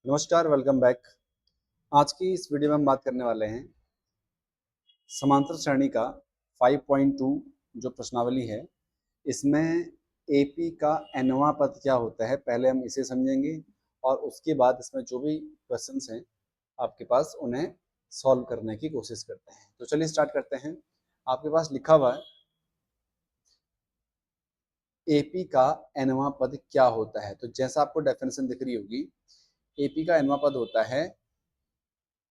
नमस्कार, welcome back. आज की इस वीडियो में हम बात करने वाले हैं समांतर श्रेणी का 5.2 जो प्रश्नावली है। इसमें एपी का nवां पद क्या होता है, पहले हम इसे समझेंगे और उसके बाद इसमें जो भी क्वेश्चंस हैं आपके पास उन्हें सॉल्व करने की कोशिश करते हैं। तो चलिए स्टार्ट करते हैं। आपके पास लिखा हुआ है एपी का nवां पद क्या होता है। तो जैसा आपको डेफिनेशन दिख रही होगी, एपी का nवां पद होता है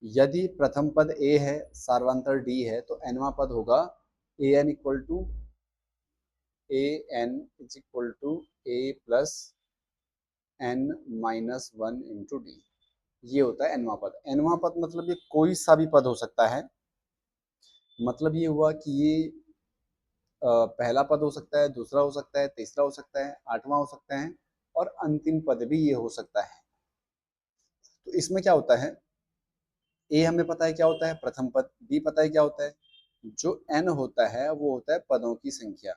यदि प्रथम पद ए है, सार्वंतर डी है, तो nवां पद होगा A N equal to A plus N minus one into D. ये होता है nवां पद। nवां पद मतलब ये कोई सा भी पद हो सकता है। मतलब ये हुआ कि ये पहला पद हो सकता है, दूसरा हो सकता है, तीसरा हो सकता है, आठवां हो सकता है और अंतिम पद भी ये हो सकता है। तो इसमें क्या होता है, ए हमें पता है क्या होता है, प्रथम पद। बी पता है क्या होता है, जो एन होता है वो होता है पदों की संख्या।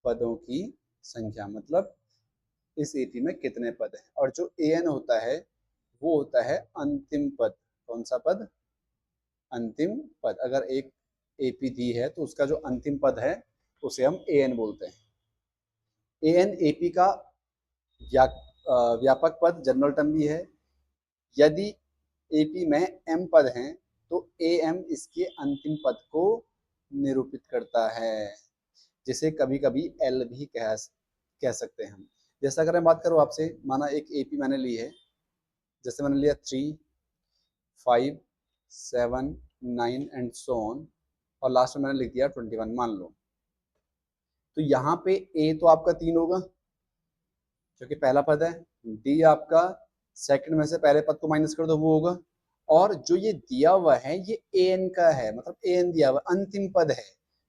पदों की संख्या मतलब इस एपी में कितने पद हैं। और जो ए एन होता है वो होता है अंतिम पद। कौन सा पद? अंतिम पद। अगर एक एपी दी है तो उसका जो अंतिम पद है उसे हम ए एन बोलते हैं। ए एन एपी का व्यापक पद, जनरल टर्म भी है। यदि एपी में एम पद हैं तो ए एम इसके अंतिम पद को निरूपित करता है, जिसे कभी कभी एल भी कह सकते हैं हम। जैसे अगर मैं बात करूँ आपसे, माना एक एपी मैंने ली है, जैसे मैंने लिया 3, 5, 7, 9 एंड सो ऑन, और लास्ट में मैंने लिख दिया 21 मान लो। तो यहाँ पे ए तो आपका 3 होगा जो कि पहला पद है। डी आपका सेकंड में से पहले पद को माइनस कर दो वो होगा। और जो ये दिया हुआ है ये ए एन का है, मतलब ए एन दिया हुआ अंतिम पद है,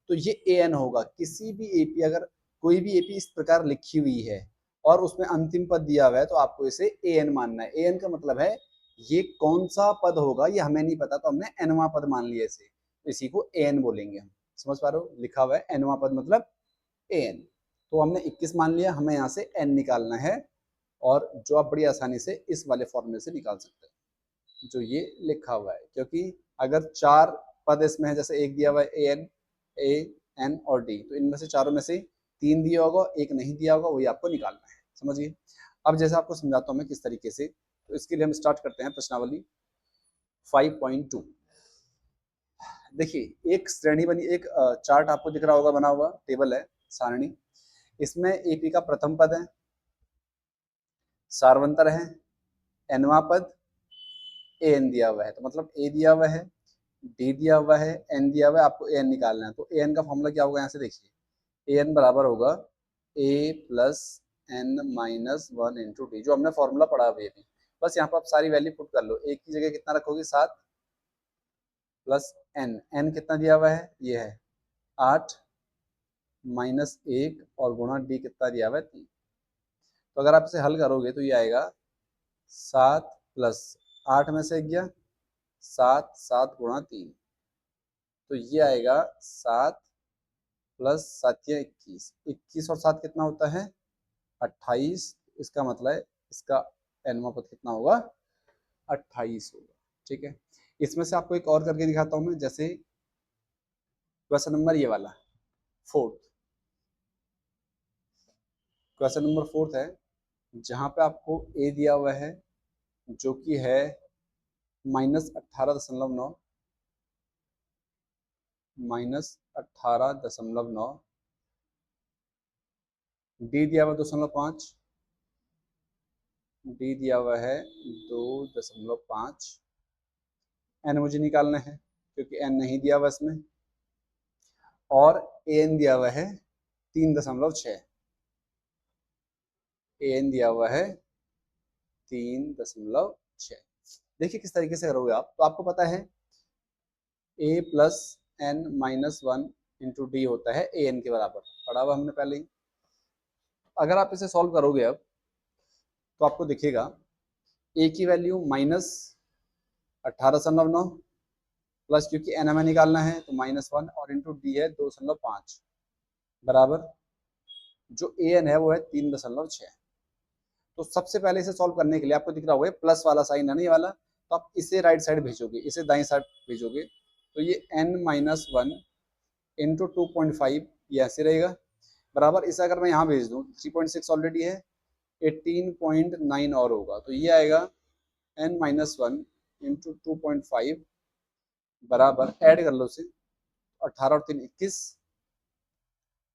तो ये ए एन होगा। किसी भी एपी, अगर कोई भी एपी इस प्रकार लिखी हुई है और उसमें अंतिम पद दिया हुआ है तो आपको इसे ए एन मानना है। ए एन का मतलब है ये कौन सा पद होगा ये हमें नहीं पता, तो हमने एनवां पद मान लिया इसे, तो इसी को ए एन बोलेंगे हम। समझ पा रहे हो? लिखा हुआ है एनवां पद मतलब ए एन। तो हमने 21 मान लिया, हमें यहाँ से एन निकालना है, और जो आप बड़ी आसानी से इस वाले फॉर्मूले से निकाल सकते हैं जो ये लिखा हुआ है। क्योंकि अगर 4 पद इसमें है, जैसे एक दिया हुआ है ए एन और डी, तो इनमें से चारों में से 3 दिया होगा, एक नहीं दिया होगा, वही आपको निकालना है। समझिए। अब जैसे आपको समझाता हूँ मैं किस तरीके से। तो इसके लिए हम स्टार्ट करते हैं प्रश्नावली 5.2। देखिए, एक श्रेणी बनी, एक चार्ट आपको दिख रहा होगा, बना हुआ टेबल है, सारणी। इसमें एपी का प्रथम पद है, सार्वंतर है, एनवा पद, ए एन दिया हुआ है। तो मतलब ए दिया हुआ है, डी दिया हुआ है, एन दिया हुआ है, आपको ए एन निकालना है। तो ए एन का फॉर्मूला क्या होगा, यहाँ से देखिए, ए एन बराबर होगा A plus N minus one into D, जो हमने फॉर्मूला पढ़ा हुआ है। बस यहाँ पर आप सारी वैल्यू पुट कर लो। एक की जगह कितना रखोगे, 7 प्लस एन। एन कितना दिया हुआ है, ये है 8 माइनस 1 और गुणा डी कितना दिया हुआ है, 3। तो अगर आप इसे हल करोगे तो ये आएगा 7 प्लस 8 में से गया 7, 7 गुणा 3, तो ये आएगा 7 प्लस 7 या 21। 21 और 7 कितना होता है, 28। इसका मतलब है इसका एनवां पद कितना होगा, 28 होगा। ठीक है। इसमें से आपको एक और करके दिखाता हूं मैं। जैसे क्वेश्चन नंबर ये वाला 4th, क्वेश्चन नंबर 4th है, जहां पे आपको ए दिया हुआ है जो कि है -18.9, -18.9, डी दिया हुआ 2.5, डी दिया हुआ है 2.5, एन मुझे निकालना है क्योंकि एन नहीं दिया हुआ इसमें, और ए एन दिया हुआ है 3.6। ए एन दिया हुआ है 3.6। देखिए किस तरीके से करोगे आप। तो आपको पता है A plus N minus one into D होता है ए एन के बराबर, पढ़ा हुआ हमने पहले ही। अगर आप इसे सॉल्व करोगे अब तो आपको दिखेगा ए की वैल्यू -18.9 प्लस, क्योंकि एन हमें निकालना है तो -1, और इंटू डी है 2.5 बराबर, जो ए एन है वो है 3.6। तो सबसे पहले इसे सॉल्व करने के लिए आपको दिख रहा होगा प्लस वाला साइन है ना ये वाला, तो आप इसे राइट साइड भेजोगे, इसे दाएं साइड भेजोगे, तो ये n-1 इंटू 2.5 ये ऐसे रहेगा, बराबर इसे अगर मैं यहाँ भेज दूँ 3.6 ऑलरेडी है, 18.9 और होगा, तो ये आएगा n-1 इंटू 2.5 बराबर, ऐड कर लो उसे, 18 और 3 21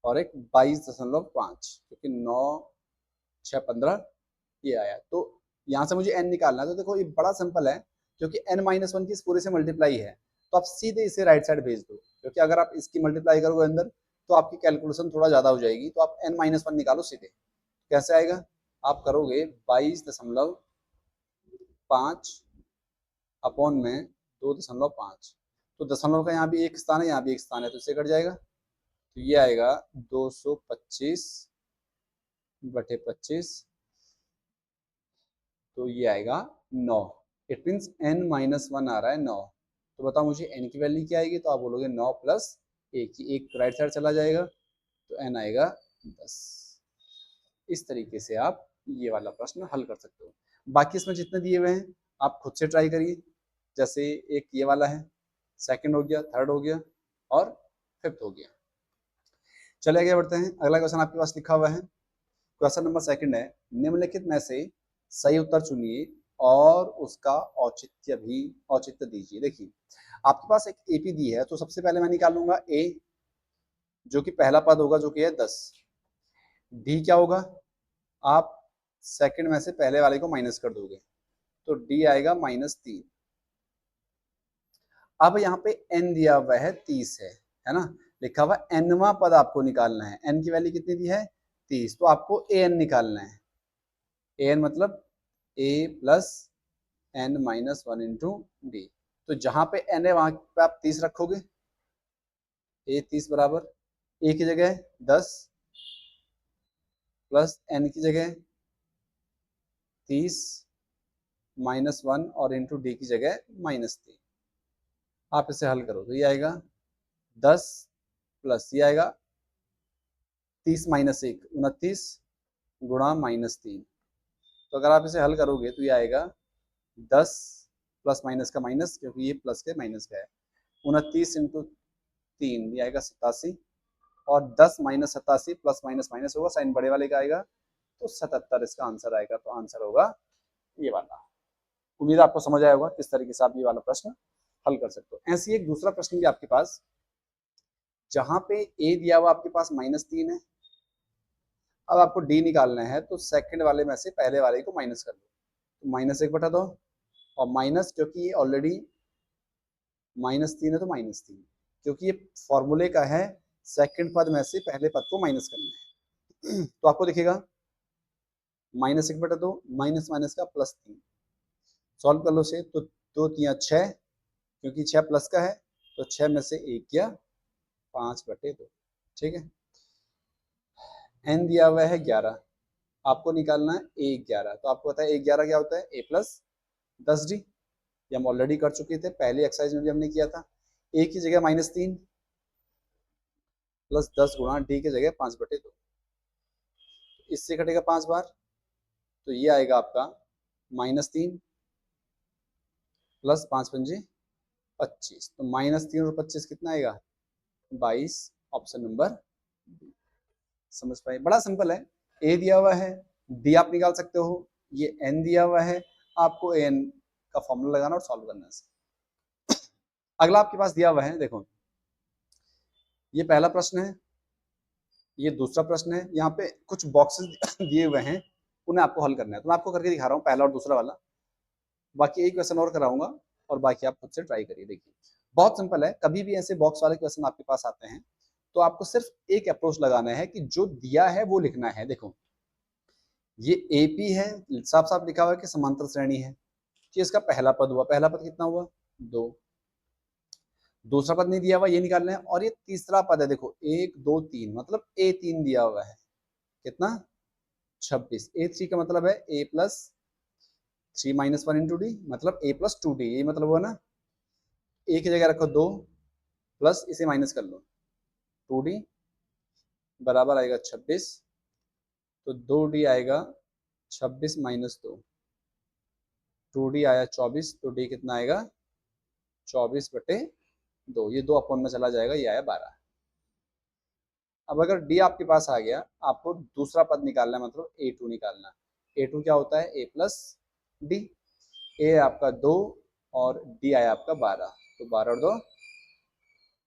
और एक 22.5, क्योंकि 9 6 15 ये आया। तो यहाँ से मुझे n निकालना है, तो देखो ये बड़ा सिंपल है, क्योंकि n-1 की इस पूरे से मल्टीप्लाई है, तो आप सीधे इसे राइट साइड भेज दो, क्योंकि अगर आप इसकी मल्टीप्लाई करोगे अंदर तो आपकी कैलकुलेशन थोड़ा ज्यादा हो जाएगी, तो आप n-1 निकालो सीधे। कैसे आएगा, आप करोगे 22.5 अपॉन में 2.5, तो दशमलव का यहाँ भी एक स्थान है, यहाँ भी एक स्थान है, तो इसे कट जाएगा, तो ये आएगा 225/25, तो ये आएगा 9। इट मीन्स n-1 आ रहा है 9। तो बताओ मुझे n की वैल्यू क्या आएगी, तो आप बोलोगे 9 प्लस 1, एक राइट साइड चला जाएगा, तो n आएगा 10। इस तरीके से आप ये वाला प्रश्न हल कर सकते हो। बाकी इसमें जितने दिए हुए हैं आप खुद से ट्राई करिए, जैसे एक ये वाला है, सेकंड हो गया, थर्ड हो गया और फिफ्थ हो गया। चलिए आगे बढ़ते हैं। अगला क्वेश्चन आपके पास लिखा हुआ है, क्वेश्चन नंबर सेकंड है, निम्नलिखित में से सही उत्तर चुनिए और उसका औचित्य दीजिए। देखिए आपके पास एक एपी दी है, तो सबसे पहले मैं निकालूंगा ए, जो कि पहला पद होगा, जो कि है 10। डी क्या होगा, आप सेकंड में से पहले वाले को माइनस कर दोगे, तो डी आएगा -3। अब यहाँ पे n दिया हुआ है 30 है ना, लिखा हुआ nवां पद आपको निकालना है, n की वैल्यू कितनी दी है 30, तो आपको an निकालना है। an मतलब a plus n-1 into D, तो जहां पे n है वहां पे आप 30 रखोगे, a 30 बराबर a की जगह 10 प्लस n की जगह 30 -1 और इंटू डी की जगह -3। आप इसे हल करो तो ये आएगा 10 प्लस ये आएगा 30 - 1 29 गुणा -3। तो अगर आप इसे हल करोगे तो ये आएगा 10 प्लस माइनस का माइनस, क्योंकि ये प्लस के माइनस का है, 29 इंटू 3 ये आएगा 87, और 10 - 87 प्लस माइनस माइनस होगा, साइन बड़े वाले का आएगा, तो 77 इसका आंसर आएगा। तो आंसर होगा ये वाला। उम्मीद आपको समझ आया होगा किस तरीके से आप ये वाला प्रश्न हल कर सकते हो। ऐसे ही एक दूसरा प्रश्न भी आपके पास, जहां पे ए दिया हुआ आपके पास -3 है, अब आपको डी निकालना है, तो सेकंड वाले में से पहले वाले को माइनस कर लो, तो -1/2, और माइनस क्योंकि ये ऑलरेडी -3 है तो -3, क्योंकि ये फॉर्मूले का है सेकंड पद में से पहले पद को माइनस करना है। तो आपको दिखेगा -1/2 माइनस माइनस का +3, सॉल्व कर लो से, तो 2 3 6, क्योंकि 6 प्लस का है, तो 6 में से 1 गया 5/2, ठीक है। n दिया हुआ है 11, आपको निकालना है a11, तो आपको पता है a11 क्या होता है, a प्लस 10d, ये हम ऑलरेडी कर चुके थे, पहले एक्सरसाइज में भी हमने किया था। a की जगह -3 प्लस 10 गुणा d की जगह 5/2, इससे कटेगा 5 बार, तो ये आएगा आपका -3 प्लस 5×5 = 25, तो -3 और 25 कितना आएगा 22, ऑप्शन नंबर बी। समझ पाए, बड़ा सिंपल है। ए दिया हुआ है, डी आप निकाल सकते हो, ये एन दिया हुआ है, आपको एन का फॉर्मूला लगाना और सॉल्व करना है। अगला आपके पास दिया हुआ है, देखो ये पहला प्रश्न है, ये दूसरा प्रश्न है, यहाँ पे कुछ बॉक्सेस दिए हुए हैं, उन्हें आपको हल करना है, तो मैं आपको करके दिखा रहा हूँ पहला और दूसरा वाला, बाकी एक क्वेश्चन और कराऊंगा और बाकी आप खुद से ट्राई करिए। देखिए बहुत सिंपल है, कभी भी ऐसे बॉक्स वाले क्वेश्चन आपके पास आते हैं तो आपको सिर्फ एक अप्रोच लगाना है कि जो दिया है वो लिखना है। देखो ये एपी है, साफ साफ लिखा हुआ है कि समांतर श्रेणी है, कि इसका पहला पद हुआ, पहला पद कितना हुआ 2, दूसरा पद नहीं दिया हुआ, ये निकालना है, और ये तीसरा पद है, देखो 1 2 3, मतलब A3 दिया हुआ है, कितना 26, A3 का मतलब है a प्लस 3 - 1 इंटू डी, मतलब a प्लस 2d, ये मतलब हुआ ना, a की जगह रखो 2 प्लस इसे माइनस कर लो 2d बराबर आएगा 26, तो 2d आएगा 26 माइनस 2, 2d आया 24, तो d कितना आएगा 24/2, ये 2 अपॉन में चला जाएगा, ये आया 12। अब अगर d आपके पास आ गया, आपको दूसरा पद निकालना है, मतलब a2 निकालना है। a2 क्या होता है, a प्लस डी। a है आपका 2 और d आया आपका 12, तो 12 और 2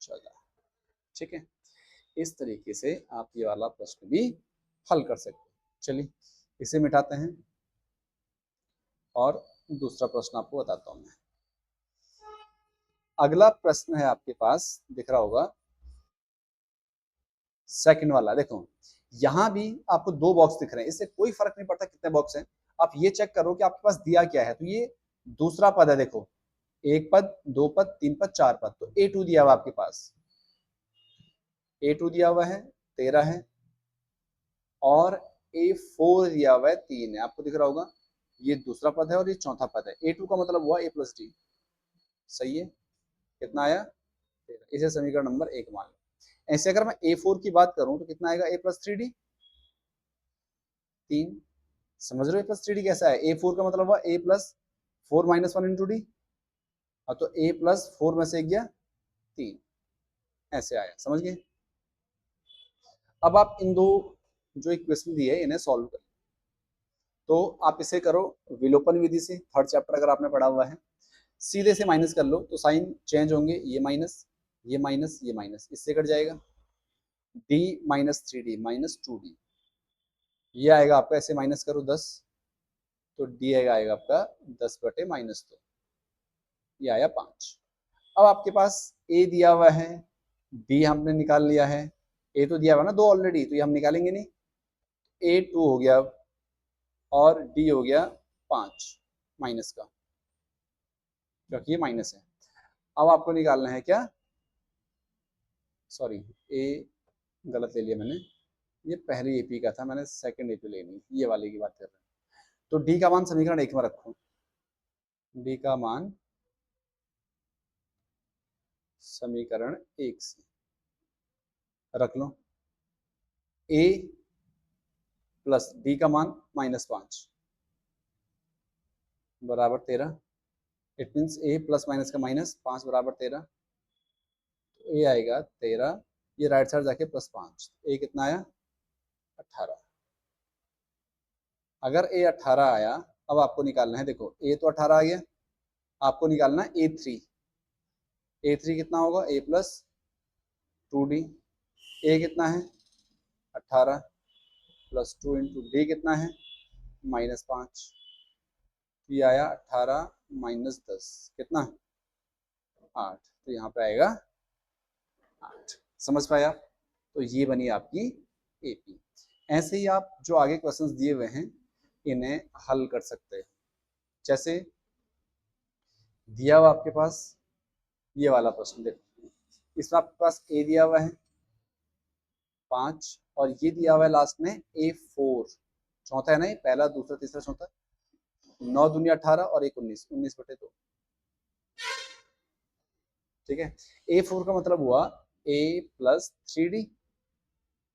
14। ठीक है, इस तरीके से आप ये वाला प्रश्न भी हल कर सकते हैं। चलिए इसे मिटाते हैं और दूसरा प्रश्न आपको बताता हूं मैं। अगला प्रश्न है आपके पास, दिख रहा होगा, सेकंड वाला। देखो यहां भी आपको 2 बॉक्स दिख रहे हैं, इससे कोई फर्क नहीं पड़ता कितने बॉक्स हैं। आप ये चेक करो कि आपके पास दिया क्या है। तो ये दूसरा पद है, देखो 1 पद, 2 पद, 3 पद, 4 पद। तो a2 दिया हुआ आपके पास, a2 दिया हुआ है 13 है, और a4 दिया हुआ है 3 है। आपको दिख रहा होगा, ये दूसरा पद है और ये चौथा पद है। a2 का मतलब हुआ a प्लस डी। सही है, कितना आया 13। इसे समीकरण नंबर 1 मान लो। ऐसे अगर मैं a4 की बात करूं तो कितना आएगा, a प्लस 3d, 3। समझ रहे हो a प्लस 3d कैसा है, a4 का मतलब हुआ a plus 4 minus 1 into D. तो a प्लस 4 में से गया 3, ऐसे आया। समझ गए। अब आप इन दो जो इक्वेशन दी है इन्हें सॉल्व करें। तो आप इसे करो विलोपन विधि से, थर्ड चैप्टर अगर आपने पढ़ा हुआ है। सीधे से माइनस कर लो तो साइन चेंज होंगे, ये माइनस, ये माइनस, ये माइनस, इससे कट जाएगा। d minus 3d minus 2d, ये आएगा आपका, ऐसे माइनस करो 10, तो d आएगा आपका 10/-2, ये आया 5। अब आपके पास a दिया हुआ है, b हमने निकाल लिया है, a तो दिया हुआ ना 2 ऑलरेडी, तो ये हम निकालेंगे नहीं। a2 हो गया और d हो गया 5 माइनस का, क्योंकि ये माइनस है। अब आपको निकालना है क्या, सॉरी a गलत ले लिया मैंने, ये पहली एपी का था, मैंने सेकंड एपी लेनी, ये वाले की बात कर रहे हैं। तो डी का मान समीकरण 1 में रखो, डी का मान समीकरण 1 से रख लो। a प्लस डी का मान -5 बराबर 13। It means a plus minus का माइनस, 5 बराबर 13, तो a आएगा 13, ये राइट साइड जाके +5, a कितना आया 18। अगर a 18 आया, अब आपको निकालना है, देखो a तो 18 आ गया, आपको निकालना है a3। a3 कितना होगा, a प्लस 2d, a कितना है 18 प्लस 2 इंटू डी कितना है -5, ये आया 18 माइनस 10 कितना 8, तो यहाँ पे आएगा 8। समझ पाए आप। तो ये बनी आपकी एपी। ऐसे ही आप जो आगे क्वेश्चंस दिए हुए हैं इन्हें हल कर सकते हैं। जैसे दिया हुआ आपके पास ये वाला प्रश्न देखो, इसमें आपके पास ए दिया हुआ है 5 और ये दिया हुआ है लास्ट में a4, चौथा है ना, ये पहला दूसरा तीसरा चौथा, 9 दूनी 18 और 1 19, 19/2। ठीक है, a4 का मतलब हुआ a प्लस 3d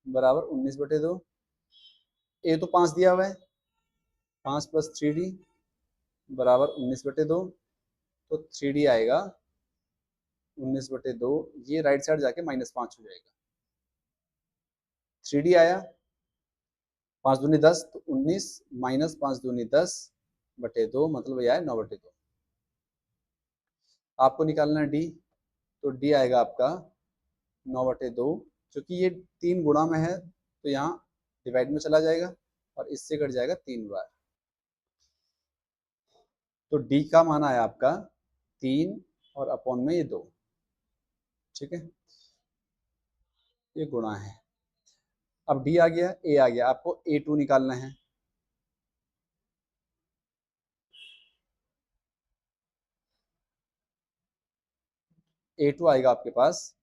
बराबर 19/2। a तो 5 दिया हुआ है, 5 प्लस 3d बराबर 19/2, तो 3d आएगा 19/2, ये राइट साइड जाके -5 हो जाएगा। 3d आया, 5 दूनी 10, तो 19 माइनस 5 दूनी 10/2, मतलब यह है 9/2। आपको निकालना है d, तो d आएगा आपका 9/2, क्योंकि ये 3 गुणा में है तो यहाँ डिवाइड में चला जाएगा और इससे कट जाएगा 3 बार। तो d का मान आया आपका 3 और अपॉन में ये 2। ठीक है, ये गुणा है। अब d आ गया, a आ गया, आपको a2 निकालना है। a2 आएगा आपके पास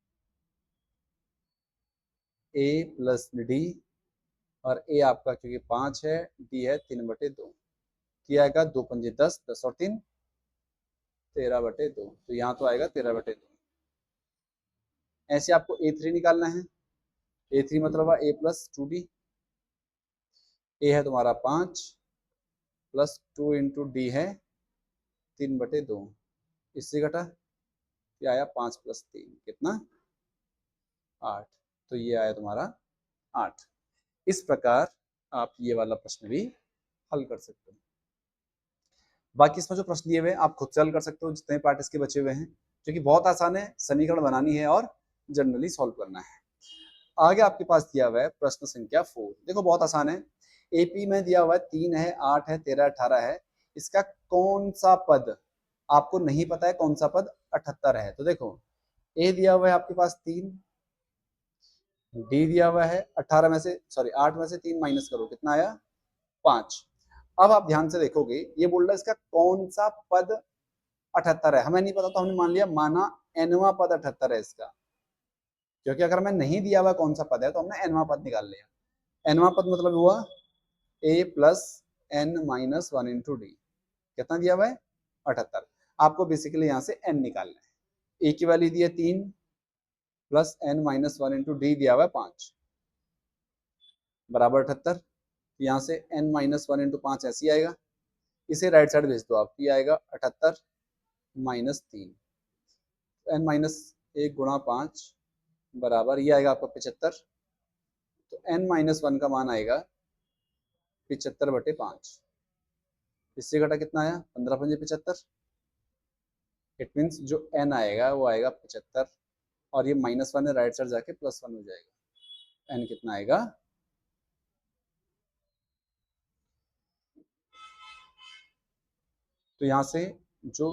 a प्लस डी, और a आपका क्योंकि 5 है, d है 3/2, किया आएगा 2 पंजे 10, 10 और 3 13/2, तो यहाँ तो आएगा 13/2। ऐसे आपको a3 निकालना है। a3 मतलब a प्लस 2d, a है तुम्हारा 5 प्लस 2 इंटू डी है 3/2, इससे घटा ये आया 5 + 3 कितना 8, तो ये आया तुम्हारा 8। इस प्रकार आप ये वाला प्रश्न भी हल कर सकते हो। बाकी इसमें जो प्रश्न दिए हुए हैं आप खुद से हल कर सकते हो, जितने पार्ट इसके बचे हुए हैं, क्योंकि बहुत आसान है, समीकरण बनानी है और जनरली सॉल्व करना है। आगे आपके पास दिया हुआ है प्रश्न संख्या 4। देखो बहुत आसान है। एपी में दिया हुआ है 3 है, 8 है, 13, 18 है। इसका कौन सा पद आपको नहीं पता है, कौन सा पद 78 है। तो देखो ए दिया हुआ है आपके पास 3, डी दिया हुआ है 18 में से, सॉरी 8 में से 3 माइनस करो, कितना आया 5। अब आप ध्यान से देखोगे, ये बोल रहा है इसका कौन सा पद 78 है। हमें नहीं पता तो हमने मान लिया, माना एनवा पद 78 है इसका, क्योंकि अगर हमें नहीं दिया हुआ कौन सा पद है तो हमने एनवा पद निकाल लिया। एनवा पद मतलब हुआ A plus N minus 1 into D, कितना दिया हुआ है 78। आपको बेसिकली यहाँ से एन निकालना है। ए की वैल्यू दी है 3 plus N minus 1 into d दिया हुआ है 5 बराबर 78। यहाँ से n माइनस 1 इंटू 5 ऐसे ही आएगा, इसे राइट साइड भेज दो आप, ये आएगा 78 माइनस 3, n माइनस 1 गुणा 5 बराबर ये आएगा आपका 75। तो n माइनस 1 का मान आएगा 75/5, इससे घटा कितना आया 15×5 इट मीन्स जो n आएगा वो आएगा 75, और ये -1 है, राइट साइड जाके +1 हो जाएगा। n कितना आएगा, तो यहाँ से जो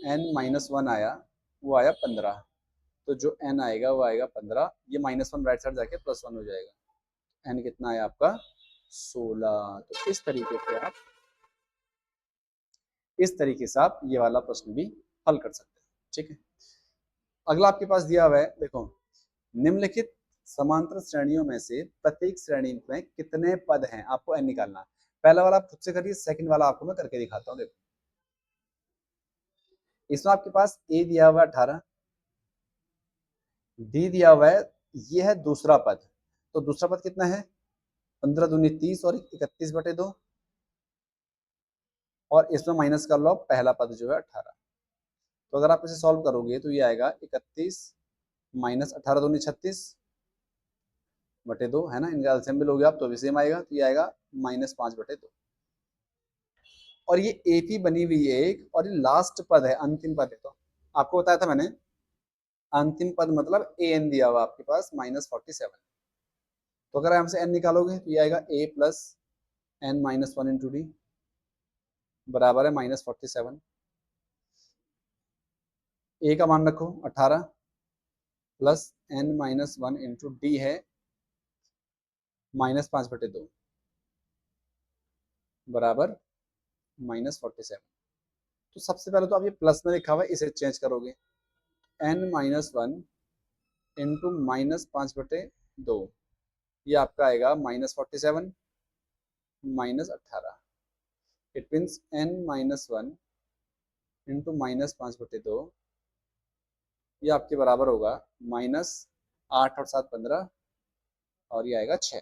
n माइनस 1 आया वो आया 15, तो जो n आएगा वो आएगा 15, ये -1 राइट साइड जाके +1 हो जाएगा। n कितना आया आपका 16। तो इस तरीके से आप ये वाला प्रश्न भी हल कर सकते हैं। ठीक है, अगला आपके पास दिया हुआ है, देखो निम्नलिखित समांतर श्रेणियों में से प्रत्येक श्रेणी में कितने पद हैं, आपको n निकालना है। पहला वाला आप खुद से करिए, सेकंड वाला आपको मैं करके दिखाता हूँ। देखो इसमें आपके पास a दिया हुआ है 18, डी दिया हुआ है, ये है दूसरा पद, तो दूसरा पद कितना है 15 दूनी 30 और 31/2, और इसमें माइनस कर लो पहला पद जो है 18। तो अगर आप इसे सॉल्व करोगे तो ये आएगा 31 माइनस 18 दूनी 36/2 है ना, इनका एलसीएम भी लोगे आप तो भी सेम आएगा, तो ये आएगा -5/2। और ये एपी बनी हुई है एक, और ये लास्ट पद है, अंतिम पद है। तो आपको बताया था मैंने, अंतिम पद मतलब ए एन दिया हुआ आपके पास -47। तो अगर हमसे एन निकालोगे तो ये आएगा A plus N minus 1 into D बराबर है -47। ए का मान रखो 18 plus N minus 1 into D है -5/2 बराबर -47। तो सबसे पहले तो आप ये प्लस में लिखा हुआ है इसे चेंज करोगे, एन माइनस 1 इंटू -5/2, ये आपका आएगा -47 -18। It means n minus 1 into -5/2, ये आपके बराबर होगा -8 और 7 15, और ये आएगा 6।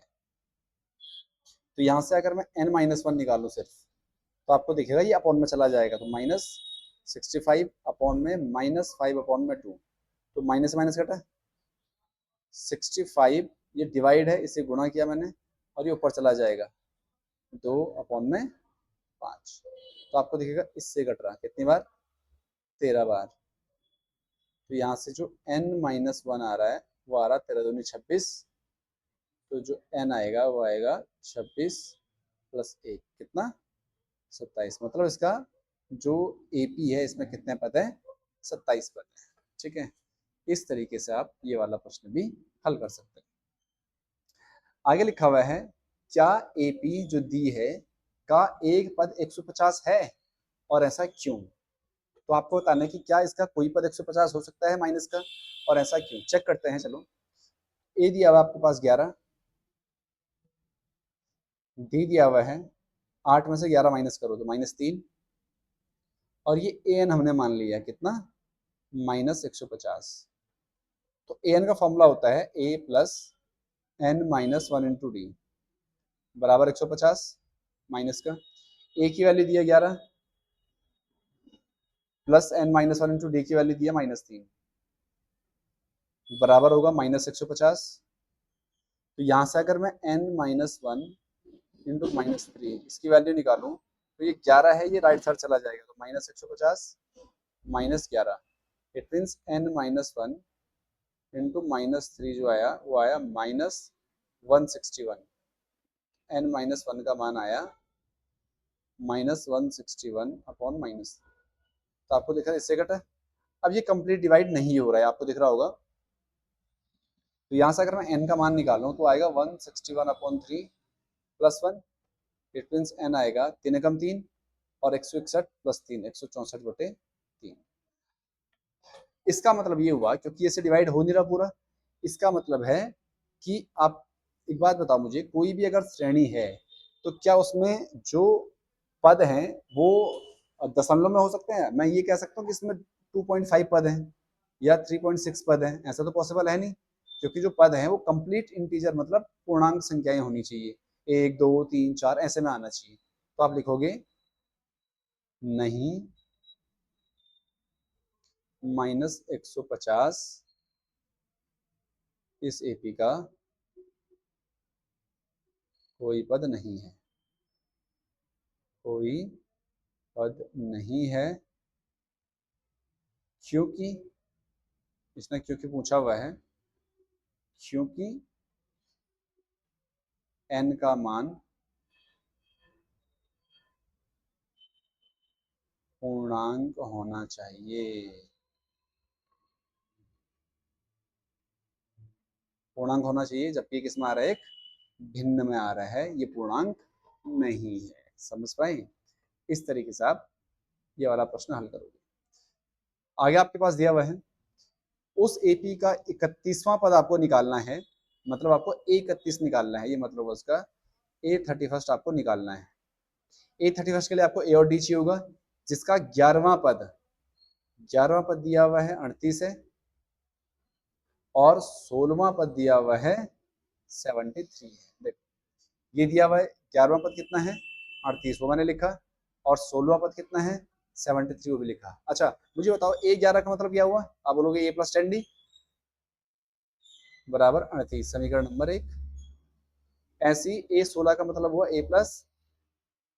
तो यहाँ से अगर मैं n-1 निकालूँ सिर्फ, तो आपको दिखेगा ये अपॉन में चला जाएगा, तो -65 अपॉन में -5 अपॉन में 2, तो माइनस माइनस कटा 65, ये डिवाइड है, इसे गुणा किया मैंने, और ये ऊपर चला जाएगा 2 अपॉन में 5, तो आपको दिखेगा इससे कट रहा कितनी बार 13 बार। तो यहाँ से जो n-1 आ रहा है वो आ रहा 13 दूनी 26, तो जो n आएगा वो आएगा 26 + 1 कितना 27। मतलब इसका जो AP है इसमें कितने पद हैं 27 पद हैं। ठीक है, इस तरीके से आप ये वाला प्रश्न भी हल कर सकते हैं। आगे लिखा हुआ है, क्या AP जो दी है का एक पद 150 है और ऐसा क्यों। तो आपको बताना है कि क्या इसका कोई पद 150 हो सकता है माइनस का, और ऐसा क्यों, चेक करते हैं। चलो ए दिया हुआ आपके पास 11, डी दिया हुआ है 8 में से 11 माइनस करो तो -3, और ये ए एन हमने मान लिया कितना -150। तो ए एन का फॉर्मूला होता है A plus N minus 1 into D बराबर 150 माइनस का, ए की वैल्यू दिया 11 plus n minus one into D की वैल्यू दिया -3 बराबर होगा -150। तो यहाँ से अगर मैं n माइनस वन इंटू -3 इसकी वैल्यू निकालूं तो ये 11 है, ये राइट साइड चला जाएगा तो -150 -11 it means n minus one into -3 जो आया वो आया -161। n माइनस वन का मान आया -161 अपॉन माइनस। तो आपको दिख रहा है इससे कटा। अब ये कंप्लीट डिवाइड नहीं हो रहा है, आपको दिख रहा होगा। तो यहाँ से अगर मैं n का मान निकालूं तो आएगा 161 upon 3 plus 1 it means n आएगा 3 एकम 3 और 161 प्लस 3 164/3। इसका मतलब ये हुआ क्योंकि इससे डिवाइड हो नहीं रहा पूरा, इसका मतलब है कि आप एक बात बताओ मुझे, कोई भी अगर श्रेणी है तो क्या उसमें जो पद हैं वो दशमलव में हो सकते हैं? मैं ये कह सकता हूँ कि इसमें 2.5 पद हैं या 3.6 पद हैं, ऐसा तो पॉसिबल है नहीं, क्योंकि जो पद हैं वो कंप्लीट इंटीजर मतलब पूर्णांक संख्याएं होनी चाहिए, 1 2 3 4 ऐसे में आना चाहिए। तो आप लिखोगे नहीं -150 इस एपी का कोई पद नहीं है, कोई पद नहीं है, क्योंकि इसने क्योंकि पूछा हुआ है, क्योंकि n का मान पूर्णांक होना चाहिए। पूर्णांक होना चाहिए, जबकि किस में आ रहा है, एक भिन्न में आ रहा है, ये पूर्णांक नहीं है। समझ पाए? इस तरीके से आप ये वाला प्रश्न हल करोगे। आगे आपके पास दिया हुआ है उस एपी का 31वां पद आपको निकालना है, मतलब आपको A31 निकालना है, ये मतलब उसका A31 आपको निकालना है। A31 के लिए आपको ए और डी चाहिए होगा, जिसका 11वां पद दिया हुआ है 38 है और 16वां पद दिया हुआ है 73 है। देखो ये दिया हुआ है, 11वां पद कितना है 38 वो मैंने लिखा, और 16वां पद कितना है 73 वो भी लिखा। अच्छा मुझे बताओ A11 का मतलब क्या हुआ? आप बोलोगे A प्लस 10D बराबर 38, समीकरण नंबर 1। ऐसी A16 का मतलब हुआ A प्लस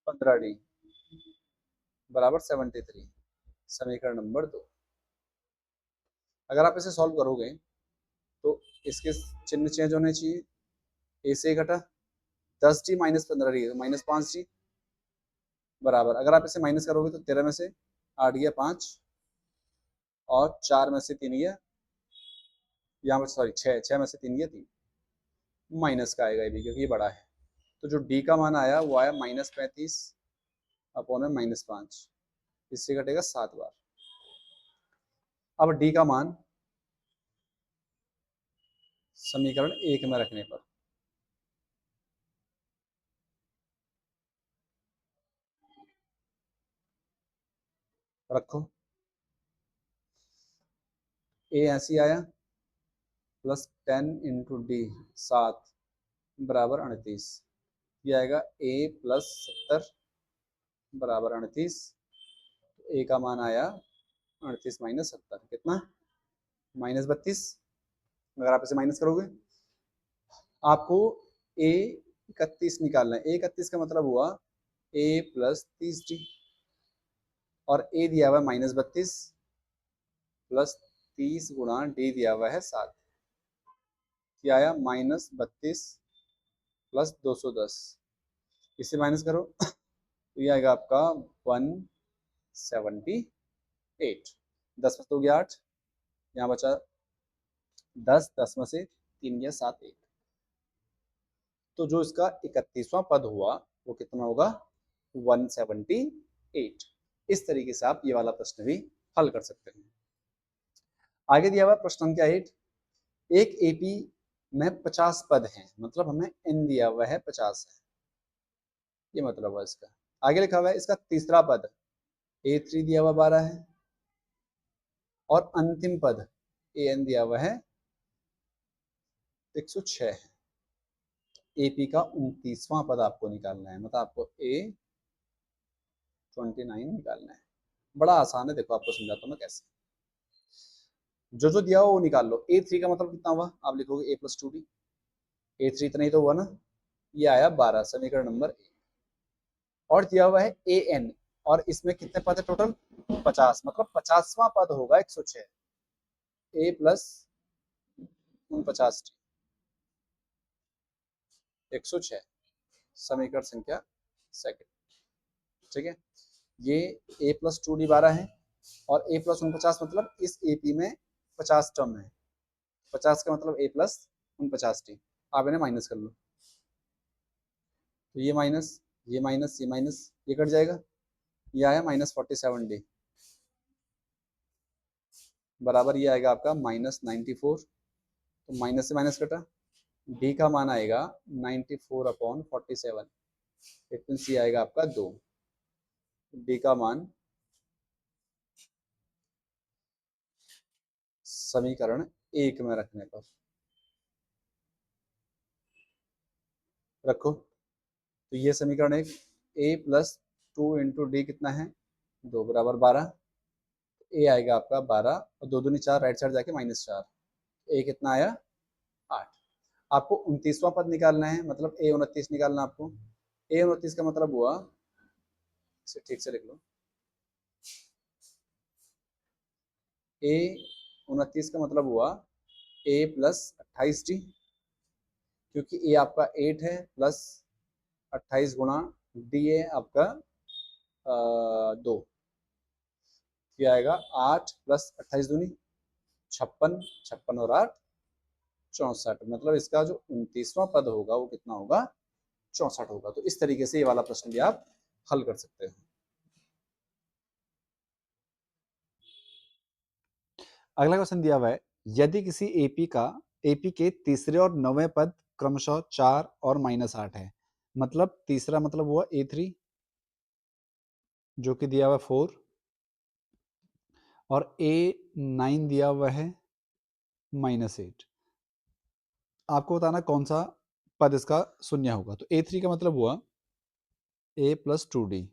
15D बराबर 73, समीकरण नंबर 2। अगर आप इसे सॉल्व करोगे तो इसके चिन्ह चेंज होने चाहिए, ए से घटा 10D माइनस 15D -5D बराबर, अगर आप इसे माइनस करोगे तो 13 में से 8 गया 5 और 4 में से 3 गया, यहाँ पर सॉरी 6 में से 3 गया 3, माइनस का आएगा ये भी क्योंकि ये बड़ा है। तो जो डी का मान आया वो आया -35 अपॉन में -5, इससे घटेगा 7 बार। अब डी का मान समीकरण 1 में रखने पर रखो, ए ऐसी आया प्लस 10 इंटू डी 7 बराबर 38, ये आएगा ए प्लस 70 बराबर 38। ए का मान आया 38 माइनस 70 कितना -32। अगर आप इसे माइनस करोगे आपको ए 31 निकालना है। ए 31 का मतलब हुआ ए प्लस 30D और ए दिया हुआ है -32 प्लस 30 गुणा डी दिया हुआ है 7, क्या आया -32 प्लस 210, इसे माइनस करो तो ये आएगा आपका 178। 10 में तो गया 8, यहाँ बचा 10, 10 में से 3 गया 7 1, तो जो इसका 31वां पद हुआ वो कितना होगा 178। इस तरीके से आप ये वाला प्रश्न भी हल कर सकते हैं। आगे दिया हुआ प्रश्न संख्या 8, एक एपी में 50 पद हैं, मतलब हमें n दिया हुआ है 50 है, ये मतलब हुआ इसका। आगे लिखा हुआ है इसका तीसरा पद A3 दिया हुआ 12 है और अंतिम पद AN दिया हुआ है 106 है। एपी का 29वां पद आपको निकालना है, मतलब आपको 29 निकालना है। बड़ा आसान है, देखो आपको समझाता हूँ मैं कैसे। जो जो दिया हो वो निकाल लो। A3 का मतलब कितना हुआ, आप लिखोगे A + 2D। A3 इतना ही तो हुआ ना, ये आया 12, समीकरण नंबर 1। और दिया हुआ है AN, और इसमें कितने पद है टोटल, 50, मतलब 50वां पद होगा 106। A + 49, 106, समीकरण संख्या सेकंड। ठीक है, ये A + 2D 12 है, और A + 49 मतलब इस AP में 50 टर्म है। 50 का मतलब A + 49D। आप इन्हें माइनस कर लो, तो ये माइनस, ये माइनस, ये माइनस, ये कट जाएगा, ये आया -47D, बराबर ये आएगा आपका -94। तो माइनस से माइनस कटा, डी का मान आएगा 94/47, इट मीन्स ये आएगा आपका 2। डी का मान समीकरण 1 में रखने पर, रखो, तो ये समीकरण 1, A + 2 × D कितना है, 2 = 12। ए आएगा आपका 12, और 2 दूनी 4, राइट साइड जाके -4। ए कितना आया, 8। आपको 29वां पद निकालना है, मतलब A29 निकालना आपको। A29 का मतलब हुआ, इसे ठीक से लिख लो, A29 का मतलब हुआ A + 28D, क्योंकि ए आपका 8 है, प्लस 28 गुणा डी है आपका 2, ये आएगा 8 + 28 दूनी 56, 56 और 8 64, मतलब इसका जो 29वां पद होगा वो कितना होगा, 64 होगा। तो इस तरीके से ये वाला प्रश्न भी आप हल कर सकते हैं। अगला क्वेश्चन दिया हुआ है, यदि किसी एपी के तीसरे और 9वें पद क्रमशः 4 और -8 है, मतलब तीसरा मतलब हुआ A3 जो कि दिया हुआ है 4, और A9 दिया हुआ है -8। आपको बताना कौन सा पद इसका शून्य होगा। तो A3 का मतलब हुआ A + 2D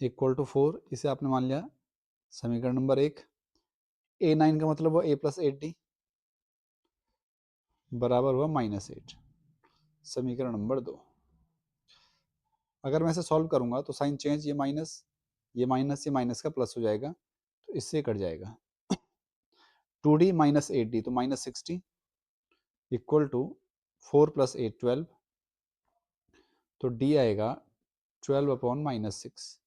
= 4, इसे आपने मान लिया समीकरण नंबर 1। A9 का मतलब हुआ A + 8D बराबर हुआ -8, समीकरण नंबर 2। अगर मैं इसे सॉल्व करूंगा तो साइन चेंज, ये माइनस, ये माइनस, ये माइनस का प्लस हो जाएगा, तो इससे कट जाएगा। 2D - 8D तो -60 = 4 + 8 12, तो D आएगा 12/-6,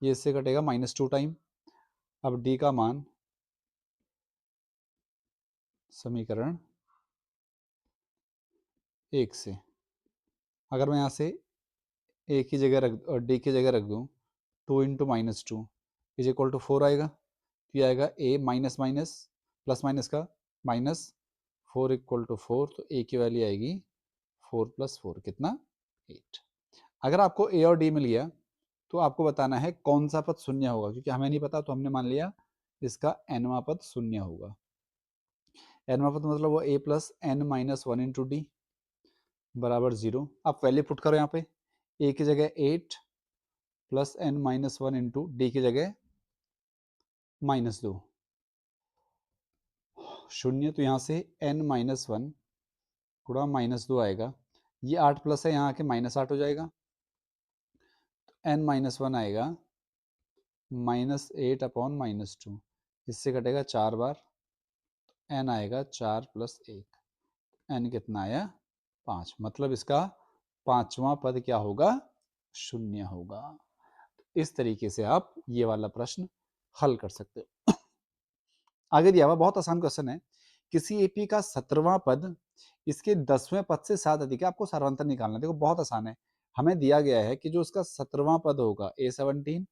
ये इससे कटेगा -2 टाइम। अब D का मान समीकरण 1 से, अगर मैं यहाँ से A की जगह रख और D की जगह रख दूँ, 2 × -2 = 4 आएगा, तो ये आएगा A minus minus plus minus का माइनस, 4 = 4, तो A की वैल्यू आएगी 4 + 4 कितना, 8। अगर आपको A और D मिल गया तो आपको बताना है कौन सा पद शून्य होगा, क्योंकि हमें नहीं पता तो हमने मान लिया इसका nवां पद शून्य होगा। nवां पद मतलब वो A + n - 1 × D बराबर 0। आप वैल्यू पुट करो यहाँ पे, A की जगह 8 + n - 1 × D की जगह -2 0, तो यहाँ से n - 1 गुणा -2 आएगा, ये 8 प्लस है, यहाँ आके -8 हो जाएगा, तो n - 1 आएगा -8/-2, इससे कटेगा 4 बार, तो n आएगा 4 + 1, n कितना आया, 5, मतलब इसका 5वां पद क्या होगा, शून्य होगा। इस तरीके से आप ये वाला प्रश्न हल कर सकते हो। आगे दिया हुआ बहुत आसान क्वेश्चन है, किसी एपी का 17वां पद इसके 10वें पद से 7 अधिक है, आपको सर्वांतर निकालना है। देखो बहुत आसान है, हमें दिया गया है कि जो उसका 17वां पद होगा A17,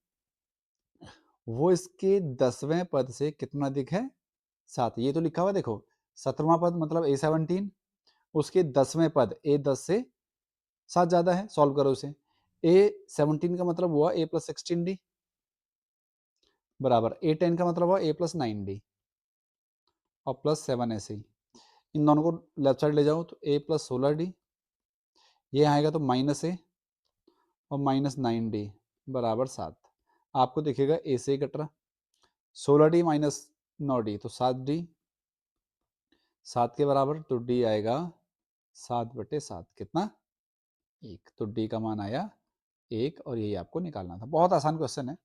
वो इसके 10वें पद से कितना अधिक है, 7। ये तो लिखा हुआ देखो, 17वां पद मतलब A17, उसके 10वें पद A10 से 7 ज़्यादा है, सॉल्व करो उसे। A17 का मतलब हुआ A + 16D बराबर A10 का मतलब हुआ A + 9D और +7 ऐसे ही। इन दोनों को लेफ्ट साइड ले जाओ तो A + 16D, ये आएगा तो -A और -9D बराबर 7। आपको दिखेगा ए से कट रहा, 16d माइनस 9d तो 7d, 7 के बराबर, तो d आएगा 7/7, कितना? 1। तो d का मान आया 1 और यही आपको निकालना था। बहुत आसान क्वेश्चन है,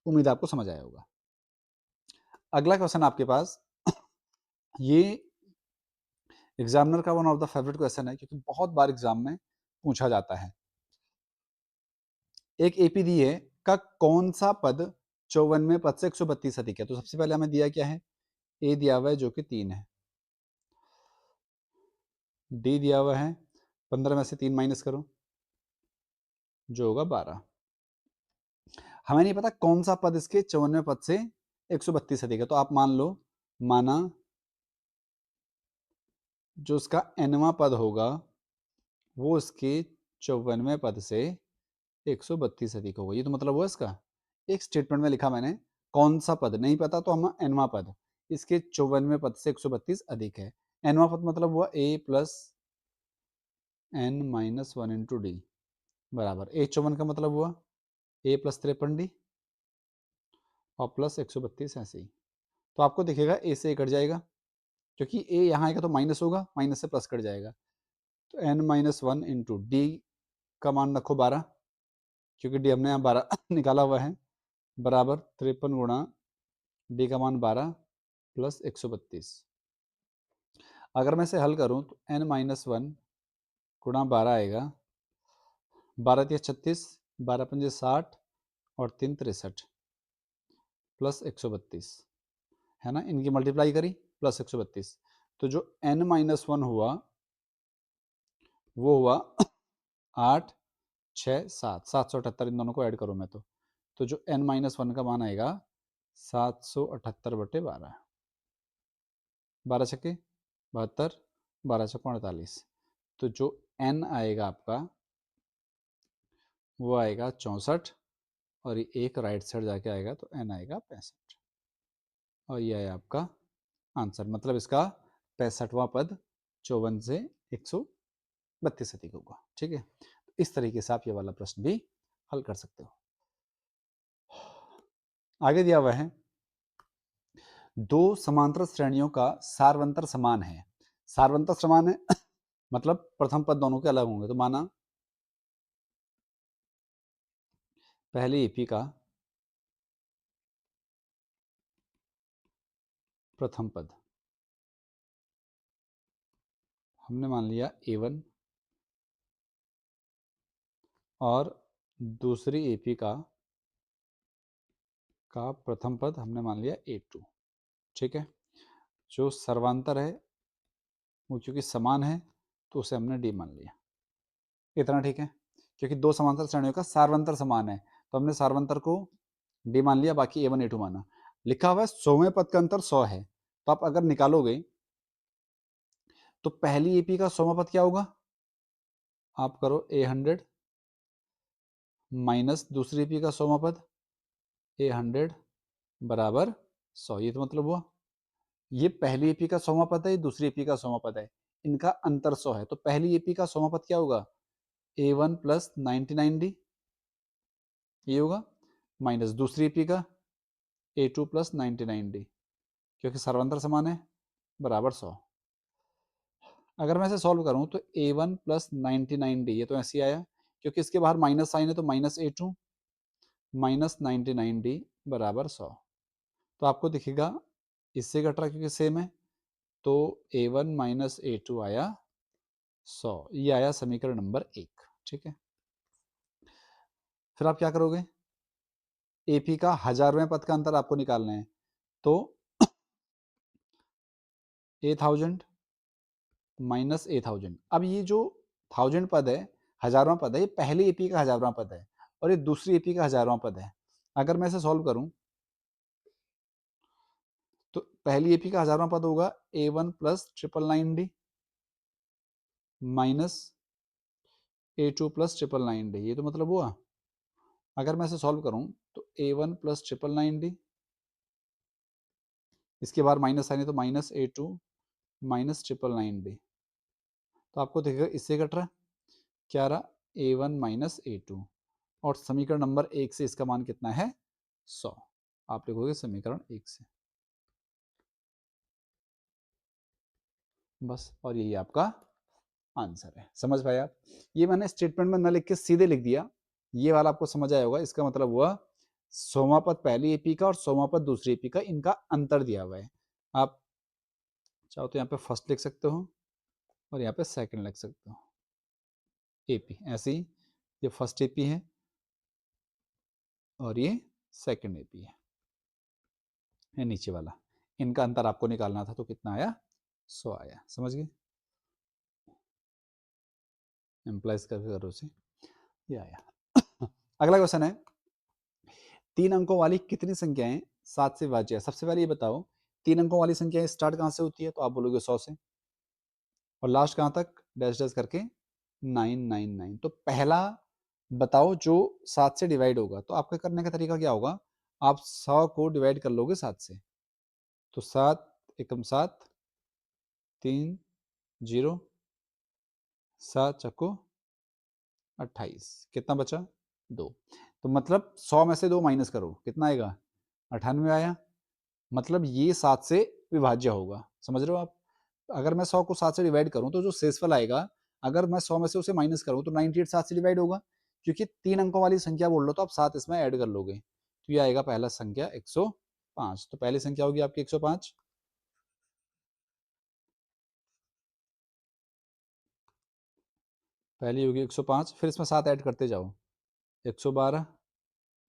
उम्मीद आपको समझ आया होगा। अगला क्वेश्चन आपके पास, ये एग्जामिनर का one of the favourite question है क्योंकि बहुत बार एग्जाम में पूछा जाता है। एक एपी दी है का कौन सा पद 54वें पद से 132 अधिक है? तो सबसे पहले हमें दिया क्या है? ए दिया हुआ है जो कि 3 है, डी दिया हुआ है 15 में से 3 माइनस करो जो होगा 12। हमें नहीं पता कौन सा पद इसके 54वें पद से 132 अधिक है, तो आप मान लो, माना जो उसका nवां पद होगा वो इसके 54वें पद से 132 अधिक होगा। ये तो मतलब हुआ इसका, एक स्टेटमेंट में लिखा मैंने कौन सा पद, नहीं पता तो हम nवां पद इसके 54वें पद से 132 अधिक है। nवां पद मतलब हुआ a plus n minus 1 into D बराबर a 54 का मतलब हुआ a प्लस 53d और प्लस 132 ऐसे ही। तो आपको दिखेगा a से कट जाएगा क्योंकि a यहाँ आएगा तो माइनस होगा, माइनस से प्लस कट जाएगा, तो n माइनस 1 इंटू डी का मान रखो 12 क्योंकि डी हमने यहाँ 12 निकाला हुआ है, बराबर 53 गुणा डी का मान 12 प्लस 132। अगर मैं इसे हल करूं तो n माइनस 1 गुणा 12 आएगा, 12 3 36, 12 पंजे 60 और 3 63 प्लस 132 है ना, इनकी मल्टीप्लाई करी प्लस 132, तो जो n माइनस 1 हुआ वो हुआ 8 6 7 778, इन दोनों को ऐड करूं मैं तो जो n माइनस 1 का मान आएगा 778/12, 12 छक्के 72, 12 छक्कों 48, तो जो n आएगा आपका वो आएगा 64 और ये एक राइट साइड जाके आएगा तो n आएगा 65 और ये है आपका आंसर। मतलब इसका 65वां पद 54 से 132 अधिक होगा। ठीक है, इस तरीके से आप ये वाला प्रश्न भी हल कर सकते हो। आगे दिया हुआ है, दो समांतर श्रेणियों का सारवंतर समान है। सारवंतर समान है मतलब प्रथम पद दोनों के अलग होंगे। तो माना पहले एपी का प्रथम पद हमने मान लिया A1 और दूसरी एपी का प्रथम पद हमने मान लिया A2। ठीक है, जो सर्वांतर है वो क्योंकि समान है तो उसे हमने डी मान लिया। इतना ठीक है, क्योंकि दो समांतर श्रेणियों का सारवंतर समान है तो हमने सारवंतर को डी मान लिया, बाकी A1 A2 माना। लिखा हुआ है 100वें पद का अंतर 100 है, तो आप अगर निकालोगे तो पहली एपी का 100वां पद क्या होगा? आप करो A100 माइनस दूसरी एपी का 100वां पद A100 बराबर 100। ये तो मतलब हुआ ये पहली एपी का 100वां पद है, ये दूसरी एपी का 100वां पद है, इनका अंतर 100 है, तो पहली एपी का 100वां पद क्या होगा? A1 प्लस 99D ये होगा, माइनस दूसरी एपी का A2 प्लस 99D क्योंकि सर्वांतर समान है बराबर 100। अगर मैं इसे सॉल्व करूं तो A1 प्लस 99D ये तो ऐसे ही आया क्योंकि इसके बाहर माइनस साइन है तो माइनस A2 माइनस 99D बराबर 100। तो आपको दिखेगा इससे कट रहा क्योंकि सेम है, तो A1 माइनस A2 आया 100। ये आया समीकरण नंबर 1। ठीक है, फिर आप क्या करोगे? एपी का 1000वें पद का अंतर आपको निकालना है, तो 1000 माइनस 1000। अब ये जो 1000 पद है, 1000वां पद है, ये पहली एपी का 1000वां पद है और ये दूसरी एपी का 1000वां पद है। अगर मैं इसे सॉल्व करूं तो पहली एपी का 1000वां पद होगा A1 plus 999D minus A2 plus 999D। ये तो मतलब हुआ, अगर मैं इसे सॉल्व करूं तो A1 प्लस 999D, इसके बाहर माइनस साइन है तो माइनस A2 माइनस 999D, तो आपको दिखेगा इससे कट रहा क्या रहा? A1 माइनस A2 और समीकरण नंबर 1 से इसका मान कितना है 100। आप लिखोगे समीकरण 1 से, बस, और यही आपका आंसर है। समझ पाए आप? ये मैंने स्टेटमेंट में न लिख के सीधे लिख दिया, ये वाला आपको समझ आया होगा। इसका मतलब हुआ सोमापद पहली एपी का और सोमापद दूसरी एपी का, इनका अंतर दिया हुआ है। आप चाहो तो यहाँ पे फर्स्ट लिख सकते हो और यहाँ पे सेकंड लिख सकते हो, एपी। ऐसे ही ये फर्स्ट एपी है और ये सेकंड एपी है, ये नीचे वाला। इनका अंतर आपको निकालना था, तो कितना आया 100 आया। समझ गए? एम्प्लाइज का करो से ये आया। अगला क्वेश्चन है, 3 अंकों वाली कितनी संख्याएं 7 से विभाज्य है? सबसे पहले ये बताओ 3 अंकों वाली संख्याएं स्टार्ट कहाँ से होती है? तो आप बोलोगे 100 से, और लास्ट कहाँ तक? डैश डैश करके 999। तो पहला बताओ जो 7 से डिवाइड होगा। तो आपका करने का तरीका क्या होगा? आप 100 को डिवाइड कर लोगे 7 से, तो 7 एकम 7, 3 0, 7 चक्को 28, कितना बचा? 2। तो मतलब 100 में से 2 माइनस करो, कितना आएगा? 98 आया। मतलब ये 7 से विभाज्य होगा। समझ रहे हो आप? अगर मैं 100 को 7 से डिवाइड करूं तो जो शेषफल आएगा, अगर मैं 100 में से उसे माइनस करूं तो 98 7 से डिवाइड होगा, क्योंकि 3 अंकों वाली संख्या बोल लो तो आप 7 इसमें ऐड कर लोगे। तो ये आएगा पहला संख्या 105। तो पहली संख्या होगी आपकी 105, पहली होगी 105, फिर इसमें 7 ऐड करते जाओ, 112,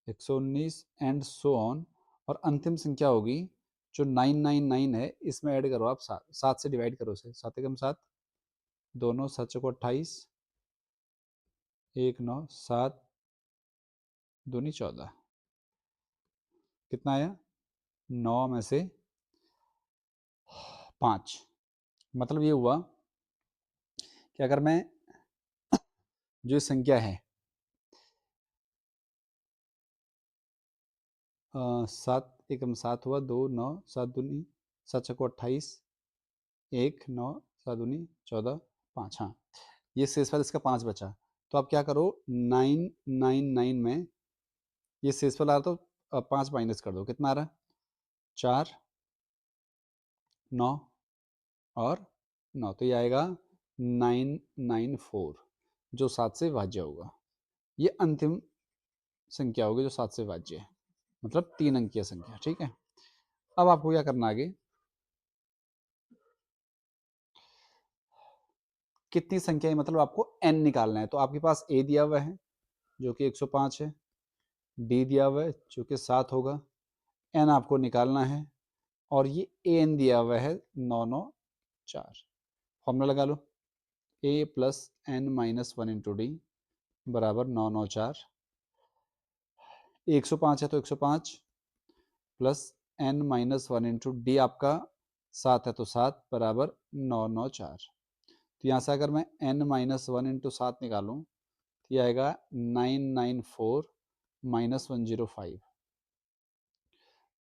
119 एंड सो ऑन, और अंतिम संख्या होगी जो 999 है, इसमें ऐड करो आप 7, 7 से डिवाइड करो उसे, 7 एकम 7, दोनों 7 चौको 28, 1 9 7 दूनी 14, कितना आया? 9 में से 5। मतलब ये हुआ कि अगर मैं जो संख्या है 7 एकम 7 हुआ, 2 9 7 दूनी 7 चौको 28, 1 9 7 दूनी 14, 5। हाँ, ये शेषफल इसका 5 बचा। तो आप क्या करो, 999 में ये शेषफल आ रहा तो 5 माइनस कर दो, कितना आ रहा? 4 9 और 9, तो ये आएगा 994, जो 7 से विभाज्य होगा। ये अंतिम संख्या होगी जो 7 से विभाज्य है, मतलब 3 अंकीय संख्या। ठीक है, अब आपको क्या करना आगे, कितनी संख्या है, मतलब आपको n निकालना है। तो आपके पास a दिया हुआ है जो कि 105 है, d दिया हुआ है जो कि 7 होगा, n आपको निकालना है, और ये an दिया हुआ है 994। फॉर्मूला लगा लो, a plus n minus 1 into D बराबर 994। 105 है तो 105 plus n minus 1 into D आपका 7 है तो 7 बराबर 994। तो यहाँ से अगर मैं n माइनस 1 इंटू 7 निकालूँ तो ये आएगा 994 माइनस 105।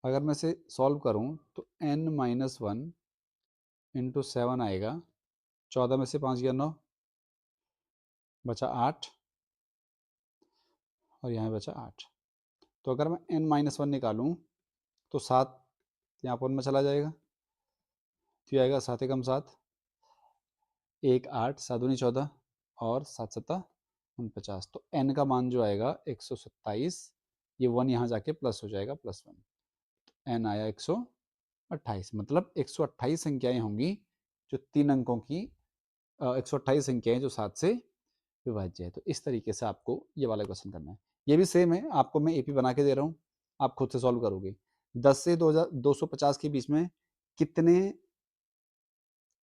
अगर मैं इसे सॉल्व करूँ तो n माइनस 1 इंटू 7 आएगा, 14 में से 5 गया 9, बचा 8, और यहाँ बचा 8। तो अगर मैं n माइनस 1 निकालूँ तो 7 यहाँ पर में चला जाएगा, तो ये आएगा 7 एकम 7, 1 8 7 दूनी 14 और 7 सत्ता 49। तो n का मान जो आएगा 127, ये 1 यहाँ जाके प्लस हो जाएगा, +1, तो n आया 128। मतलब 128 संख्याएं होंगी जो 3 अंकों की, 128 संख्याएं जो 7 से विभाज्य है। तो इस तरीके से आपको ये वाला क्वेश्चन करना है। ये भी सेम है, आपको मैं एपी बना के दे रहा हूँ, आप खुद से सॉल्व करोगे। 10 से 250 के बीच में कितने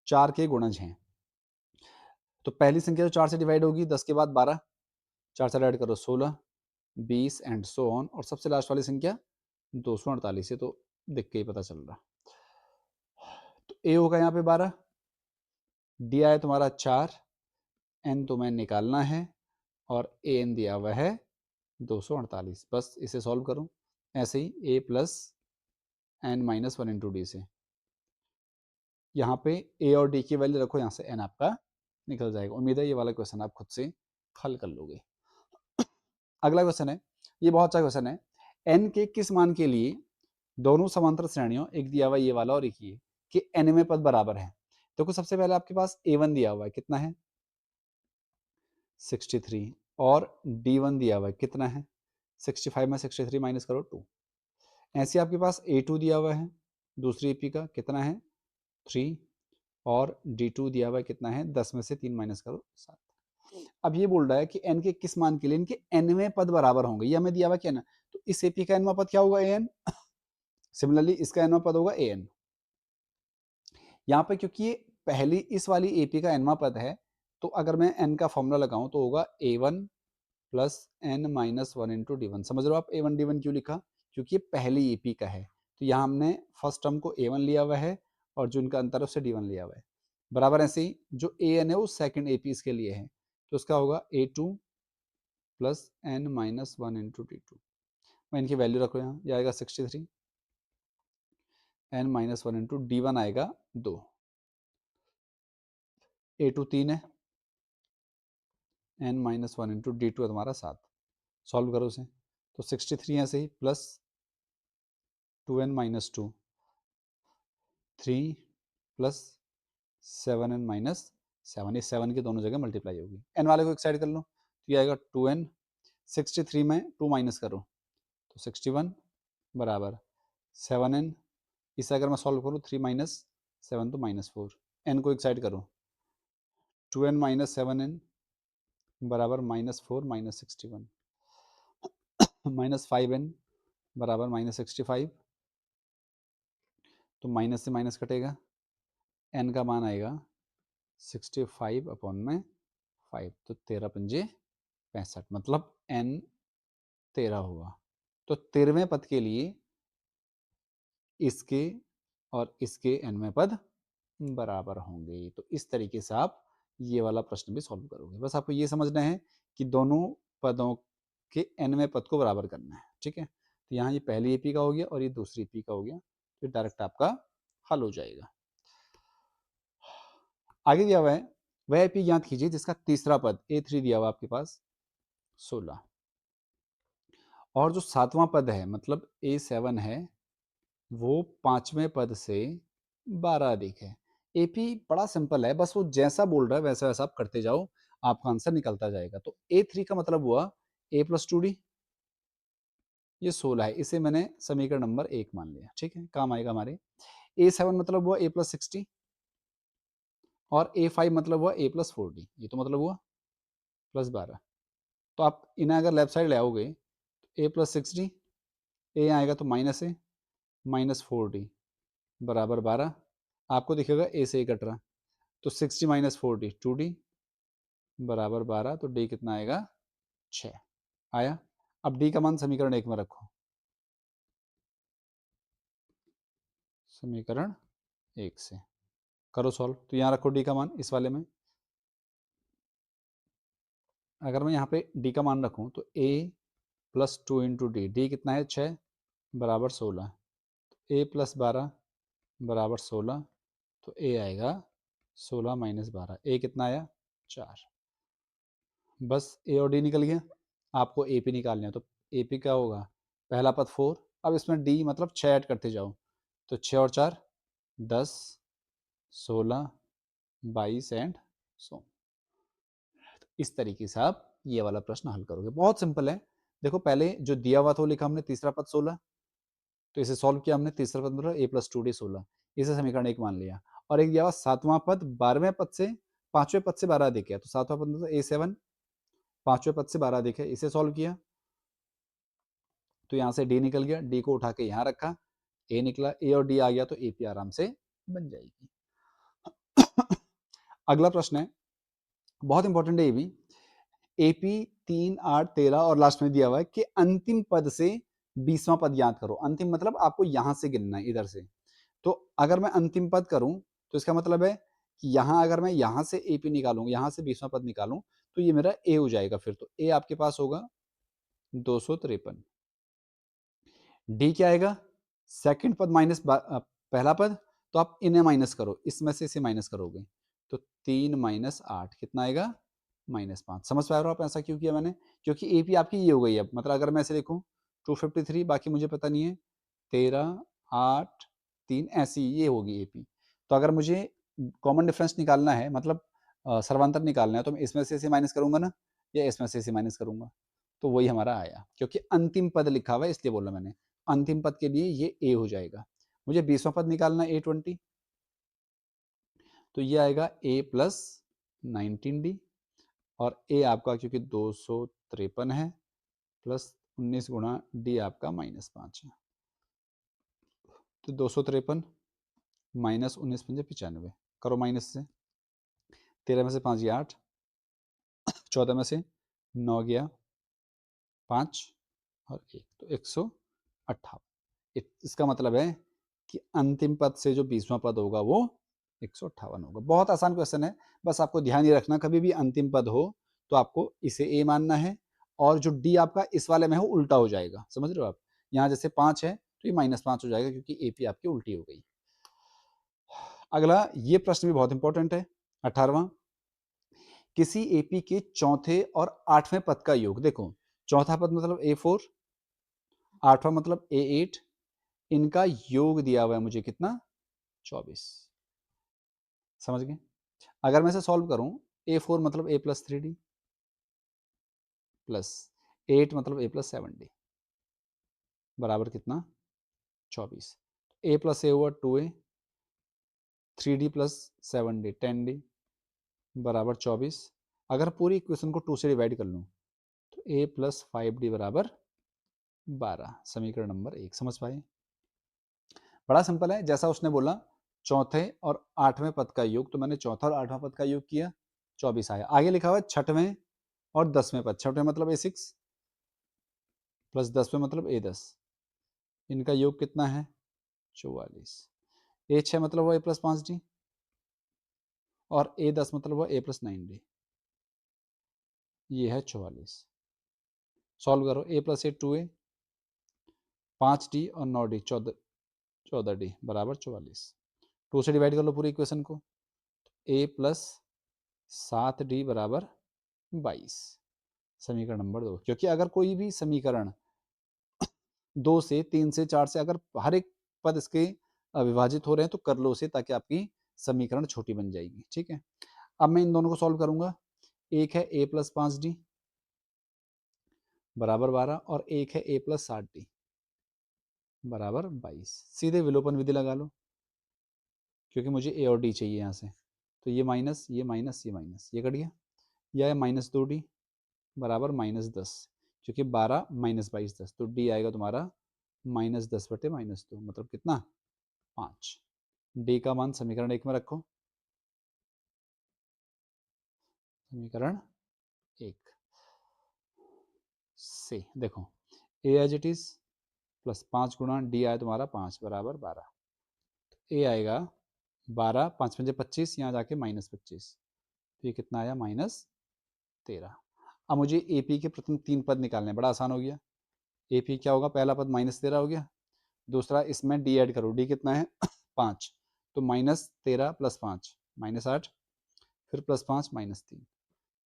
4 के गुणज हैं? तो पहली संख्या जो 4 से डिवाइड होगी, 10 के बाद 12, 4 से डिवाइड करो 16, 20 एंड सो ऑन, और सबसे लास्ट वाली संख्या 248 है, तो देख के ही पता चल रहा। तो ए होगा यहाँ पे 12, डी आया तुम्हारा 4, एन तुम्हें निकालना है, और ए एन दिया हुआ है 248। बस इसे सॉल्व करो ऐसे ही, a plus N minus 1 into d से। यहाँ पे a और d की वैल्यू रखो, यहाँ से n आपका निकल जाएगा। उम्मीद है ये वाला क्वेश्चन आप खुद से हल कर लोगे। अगला क्वेश्चन है, ये बहुत अच्छा क्वेश्चन है। n के किस मान के लिए दोनों समांतर श्रेणियों, एक दिया हुआ ये वाला और एक ये, कि n में पद बराबर है। देखो सबसे पहले आपके पास a1 दिया हुआ है, कितना है 63, और d1 दिया हुआ है, कितना है 65 में 63 माइनस करो 2। ऐसे आपके पास a2 दिया हुआ है दूसरी एपी का, कितना है 3, और d2 दिया हुआ है, कितना है 10 में से 3 माइनस करो 7। अब ये बोल रहा है कि n के किस मान के लिए इनके nवें पद बराबर होंगे, ये हमें दिया हुआ क्या ना, तो इस एपी का nवां पद क्या होगा an, सिमिलरली इसका nवां पद होगा an। यहाँ पे क्योंकि ये पहली इस वाली एपी का nवां पद है, तो अगर मैं n का फॉर्मूला लगाऊं तो होगा a1 plus n minus 1 into D1. समझ रहे हो आप a1 d1 क्यों लिखा, क्योंकि ये पहली एपी का है, तो यहाँ हमने फर्स्ट टर्म को a1 लिया हुआ है और जो इनका अंतर है उससे d1 लिया हुआ है। बराबर ऐसे ही जो an है वो सेकंड एपी इसके लिए है, तो उसका होगा a2 plus n minus 1 into डी2। मैं इनकी वैल्यू रखो यहाँ, ये आएगा 63, n माइनस 1 इंटू डी1 आएगा 2, a2 3 है, n माइनस 1 इंटू डी2 है तुम्हारा 7। सॉल्व करो उसे, तो 63 ऐसे ही plus 2n minus 2, 3 plus 7n minus 7, इस 7 की दोनों जगह मल्टीप्लाई होगी। n वाले को एक साइड कर लो, तो ये आएगा 2n, 63 में 2 माइनस करो तो 61 बराबर 7n। इसे अगर मैं सॉल्व करूँ 3 माइनस 7 तो माइनस 4, n को एक साइड करो 2n माइनस 7n बराबर माइनस 4 माइनस 61, माइनस 5n बराबर माइनस 65, तो माइनस से माइनस कटेगा, n का मान आएगा 65 अपॉन में 5, तो 13 पंजे 65, मतलब n 13 हुआ। तो 13वें पद के लिए इसके और इसके nवें पद बराबर होंगे। तो इस तरीके से आप ये वाला प्रश्न भी सॉल्व करोगे। बस आपको ये समझना है कि दोनों पदों के nवें पद को बराबर करना है, ठीक है। तो यहाँ ये पहली एपी का हो गया और ये दूसरी एपी का हो गया, तो डायरेक्ट आपका हल हो जाएगा। आगे दिया हुआ है वह एपी ज्ञात कीजिए जिसका तीसरा पद a3 दिया हुआ आपके पास 16, और जो सातवां पद है मतलब a7 है वो पांचवें पद से 12 अधिक है। एपी बड़ा सिंपल है, बस वो जैसा बोल रहा है वैसा वैसा आप करते जाओ, आपका आंसर निकलता जाएगा। तो a3 का मतलब हुआ a प्लस 2d, ये 16 है, इसे मैंने समीकरण नंबर 1 मान लिया, ठीक है, काम आएगा हमारे। a7 मतलब हुआ a प्लस 60, और a5 मतलब हुआ a प्लस 4d, ये तो मतलब हुआ प्लस 12। तो आप इन्हें अगर लेफ्ट साइड ले आओगे तो a प्लस 60, ए आएगा तो माइनस ए, माइनस 4d बराबर 12। आपको दिखेगा ए से ए कट रहा, तो 60 माइनस 4d 2d बराबर 12, तो d कितना आएगा 6 आया। अब d का मान समीकरण 1 में रखो, समीकरण 1 से करो सॉल्व, तो यहाँ रखो d का मान इस वाले में। अगर मैं यहाँ पे d का मान रखूँ तो a प्लस 2 इंटू डी कितना है 6 बराबर 16, a प्लस 12 बराबर 16, तो a आएगा 16 माइनस 12, a कितना आया 4। बस ए और डी निकल गया, आपको ए पी निकालना है, तो ए पी क्या होगा पहला पद 4, अब इसमें डी मतलब 6 ऐड करते जाओ, तो 6 और 4 10 16 22 एंड सो। इस तरीके से आप ये वाला प्रश्न हल करोगे, बहुत सिंपल है। देखो पहले जो दिया हुआ था वो लिखा हमने तीसरा पद 16, तो इसे सॉल्व किया हमने, तीसरा पद मतलब ए प्लस 2d 16, इसे समीकरण 1 मान लिया। और एक दिया हुआ सातवां पद 12वें पद से पांचवें पद से 12 अधिक है, तो सातवां पद मतलब a7 पांचवें पद से 12 अधिक है, इसे सॉल्व किया तो यहाँ से डी निकल गया, डी को उठा के यहाँ रखा, ए निकला, ए और डी आ गया, तो एपी आराम से बन जाएगी। अगला प्रश्न है बहुत इंपॉर्टेंट है ये भी, एपी 3 8 13 और लास्ट में दिया हुआ है कि अंतिम पद से 20वां पद ज्ञात करो। अंतिम मतलब आपको यहां से गिनना है इधर से, तो अगर मैं अंतिम पद करूं तो इसका मतलब है कि यहां अगर मैं यहां से एपी निकालूं, यहां से 20वां पद निकालूं, तो ये मेरा ए हो जाएगा। फिर तो ए आपके पास होगा 253, डी क्या आएगा सेकंड पद माइनस पहला पद, तो आप इन्हें माइनस करो, इसमें से इसे माइनस करोगे तो 3 माइनस 8 कितना आएगा -5। समझ पा रहे हो आप ऐसा क्यों किया मैंने, क्योंकि ए पी आपकी ये हो गई। अब मतलब अगर मैं ऐसे देखूँ 253, बाकी मुझे पता नहीं है, 13, 8, 3, ऐसी ये होगी ए पी। तो अगर मुझे कॉमन डिफरेंस निकालना है, मतलब सर्वांतर निकालना है, तो मैं इसमें से माइनस करूंगा ना, या इसमें से माइनस करूंगा, तो वही हमारा आया। क्योंकि अंतिम पद लिखा हुआ है इसलिए बोला मैंने, अंतिम पद के लिए ये ए हो जाएगा। मुझे 20वां पद निकालना है A20, तो ये आएगा A प्लस 19D, और ए आपका क्योंकि 253 है, प्लस 19 गुणा डी आपका -5 है, तो 253 माइनस 19 पंजे 95, करो माइनस से, 13 में से 5 गया 8, 14 में से 9 गया 5 और 1, तो 158। इसका मतलब है कि अंतिम पद से जो 20वां पद होगा वो 158 होगा। बहुत आसान क्वेश्चन है, बस आपको ध्यान ही रखना, कभी भी अंतिम पद हो तो आपको इसे ए मानना है, और जो डी आपका इस वाले में हो उल्टा हो जाएगा, समझ रहे हो आप। यहाँ जैसे 5 है तो ये -5 हो जाएगा, क्योंकि ए पी आपकी उल्टी हो गई। अगला ये प्रश्न भी बहुत इंपॉर्टेंट है, 18वां। किसी एपी के चौथे और 8वें पद का योग, देखो चौथा पद मतलब A4, 8वां मतलब A8, इनका योग दिया हुआ है मुझे कितना, 24। समझ गए। अगर मैं इसे सॉल्व करूं, A4 मतलब A प्लस 3D, प्लस 8 मतलब A प्लस 7D, बराबर कितना, 24। A प्लस A हुआ 2A, 3D plus 7D 10D, बराबर 24। अगर पूरी इक्वेशन को 2 से डिवाइड कर लूँ तो A प्लस 5D बराबर 12, समीकरण नंबर 1। समझ पाए। बड़ा सिंपल है, जैसा उसने बोला चौथे और 8वें पद का योग, तो मैंने चौथा और 8वां पद का योग किया, 24 आया। आगे लिखा हुआ है 6वें और 10वें पद, 6वें मतलब A6 प्लस 10वें मतलब A10, इनका योग कितना है, 44। A6 मतलब वो A प्लस 5D, और A10 मतलब वो A प्लस 9D, ये है 44। सॉल्व करो, A plus A 2A, 5D और 9D 14D बराबर 44। 2 से डिवाइड कर लो पूरी इक्वेशन को, A प्लस 7D बराबर 22, समीकरण नंबर 2। क्योंकि अगर कोई भी समीकरण 2 से 3 से 4 से अगर हर एक पद इसके विभाजित हो रहे हैं तो कर लो उसे, ताकि आपकी समीकरण छोटी बन जाएगी। ठीक है, अब मैं इन दोनों को सॉल्व करूंगा। एक है A प्लस 5D बराबर 12, और एक है A प्लस 7D बराबर 22। सीधे विलोपन विधि लगा लो, क्योंकि मुझे A और D चाहिए यहाँ से, तो ये माइनस ये माइनस ये माइनस, ये कट गया। यह है -2D बराबर -10, क्योंकि 12 माइनस 22 10, तो डी आएगा तुम्हारा -10 बटे -2, मतलब कितना, 5। डी का मान समीकरण 1 में रखो, समीकरण 1 से देखो ए एज इट इज प्लस 5 गुणा डी आया तुम्हारा 5 बराबर 12, ए आएगा 12, 5 पंजे 25, यहाँ जाके -25, तो ये कितना आया, -13। अब मुझे ए पी के प्रथम 3 पद निकालने हैं, बड़ा आसान हो गया। ए पी क्या होगा, पहला पद -13 हो गया, दूसरा इसमें डी ऐड करो, डी कितना है 5, तो -13 प्लस 5 -8, फिर प्लस 5 -3,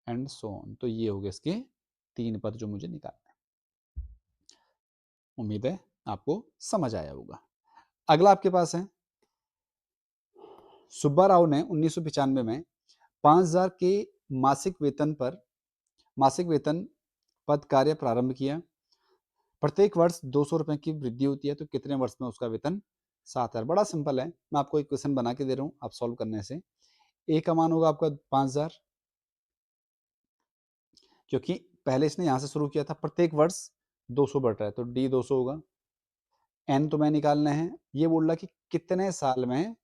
एंड सो ऑन। तो ये हो गए इसके 3 पद जो मुझे निकालना है। उम्मीद है आपको समझ आया होगा। अगला आपके पास है, सुब्बा राव ने 1995 में 5000 के मासिक वेतन पर मासिक वेतन पद कार्य प्रारंभ किया। प्रत्येक वर्ष 200 रुपए की वृद्धि होती है, तो कितने वर्ष में उसका वेतन 7000। बड़ा सिंपल है, मैं आपको एक क्वेश्चन बना के दे रहा हूँ, आप सॉल्व करने से। ए का मान होगा आपका 5000, क्योंकि पहले इसने यहाँ से शुरू किया था, प्रत्येक वर्ष 200 बढ़ रहा है, तो डी 200 होगा। एन तो मैं निकालना है, ये बोल रहा कि कितने साल में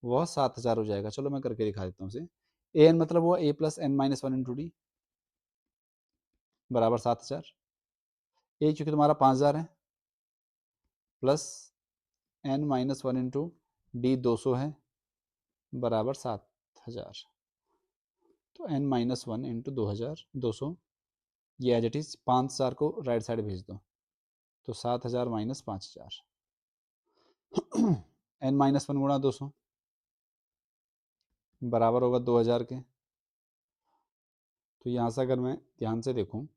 वह 7000 हो जाएगा। चलो मैं करके दिखा देता हूँ उसे। ए एन मतलब वो A plus N minus 1 into D बराबर 7000। ए क्योंकि तुम्हारा 5000 है, plus N minus 1 into D 200 है, बराबर 7000। तो एन माइनस 1 इंटू 200, ये एज इट इज 5000 को राइट साइड भेज दो, तो 7000 माइनस 5000, एन माइनस 1 गुणा 200 बराबर होगा 2000 के। तो यहाँ से अगर मैं ध्यान से देखूँ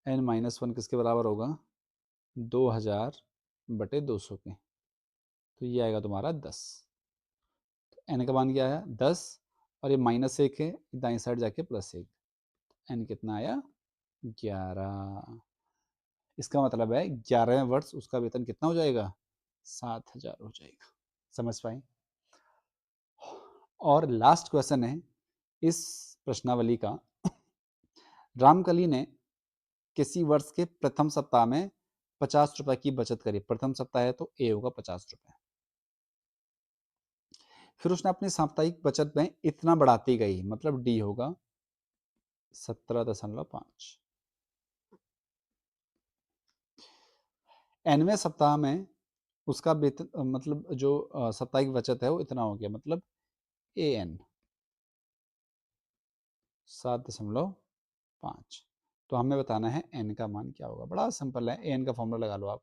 n माइनस वन किसके बराबर होगा, 2000/200 के, तो ये आएगा तुम्हारा 10। तो n का मान क्या आया 10, और ये -1 है, दाएं साइड जाके +1, n कितना आया 11। इसका मतलब है 11वें वर्ष उसका वेतन कितना हो जाएगा, 7000 हो जाएगा। समझ पाए। और लास्ट क्वेश्चन है इस प्रश्नावली का, रामकली ने किसी वर्ष के प्रथम सप्ताह में 50 रुपए की बचत करी। प्रथम सप्ताह है तो ए होगा 50 रुपए। फिर उसने अपनी साप्ताहिक बचत में इतना बढ़ाती गई, मतलब डी होगा 17.5। nवें सप्ताह में उसका वेतन मतलब जो साप्ताहिक बचत है वो इतना हो गया, मतलब ए एन 7.5। तो हमें बताना है एन का मान क्या होगा। बड़ा सिंपल है, एन का फॉर्मूला लगा लो आप,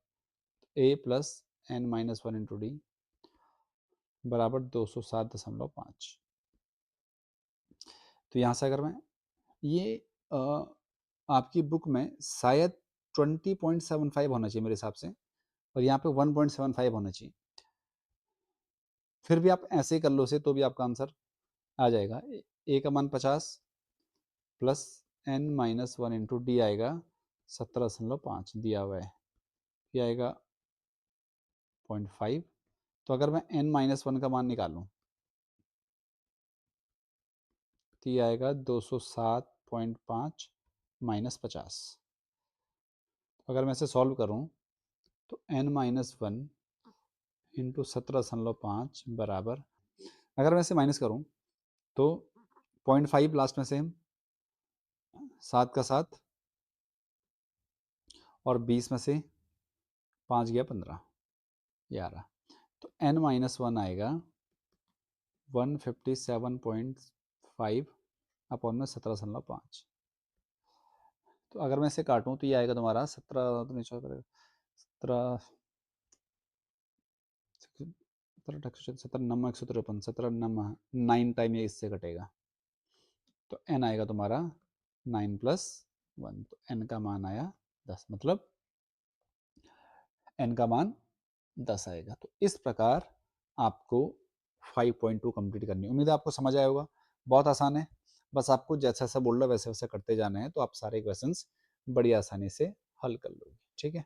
A plus N minus one into D बराबर 207.5। तो यहाँ से अगर मैं ये आपकी बुक में शायद 20.75 होना चाहिए मेरे हिसाब से, और यहाँ पे 1.75 होना चाहिए। फिर भी आप ऐसे ही कर लो से, तो भी आपका आंसर आ जाएगा। ए का मान 50 plus N minus one into d आएगा 17.5 दिया हुआ है, ये आएगा 0.5। तो अगर मैं एन माइनस वन का मान निकालूं तो ये आएगा 207.5 माइनस 50। अगर मैं इसे सॉल्व करूं तो एन माइनस वन इंटू 17.5 बराबर, अगर मैं इसे माइनस करूं तो 0.5 लास्ट में से 7 का 7 और 20 में से 5 गया 15, 11। तो एन माइनस वन आएगा 157.5 अपॉन में 17.5। तो अगर मैं इसे काटूं तो ये आएगा तुम्हारा 17, तो नीचे 17 17 नम्मा 153, 17 नम्मा 9 टाइम ये इससे कटेगा, तो एन आएगा तुम्हारा 9 प्लस 1, तो एन का मान आया 10, मतलब एन का मान 10 आएगा। तो इस प्रकार आपको 5.2 कंप्लीट करनी है। उम्मीद है आपको समझ आया होगा। बहुत आसान है, बस आपको जैसा जैसा बोल रहा है वैसे वैसे करते जाना है, तो आप सारे क्वेश्चंस बड़ी आसानी से हल कर लोगे। ठीक है।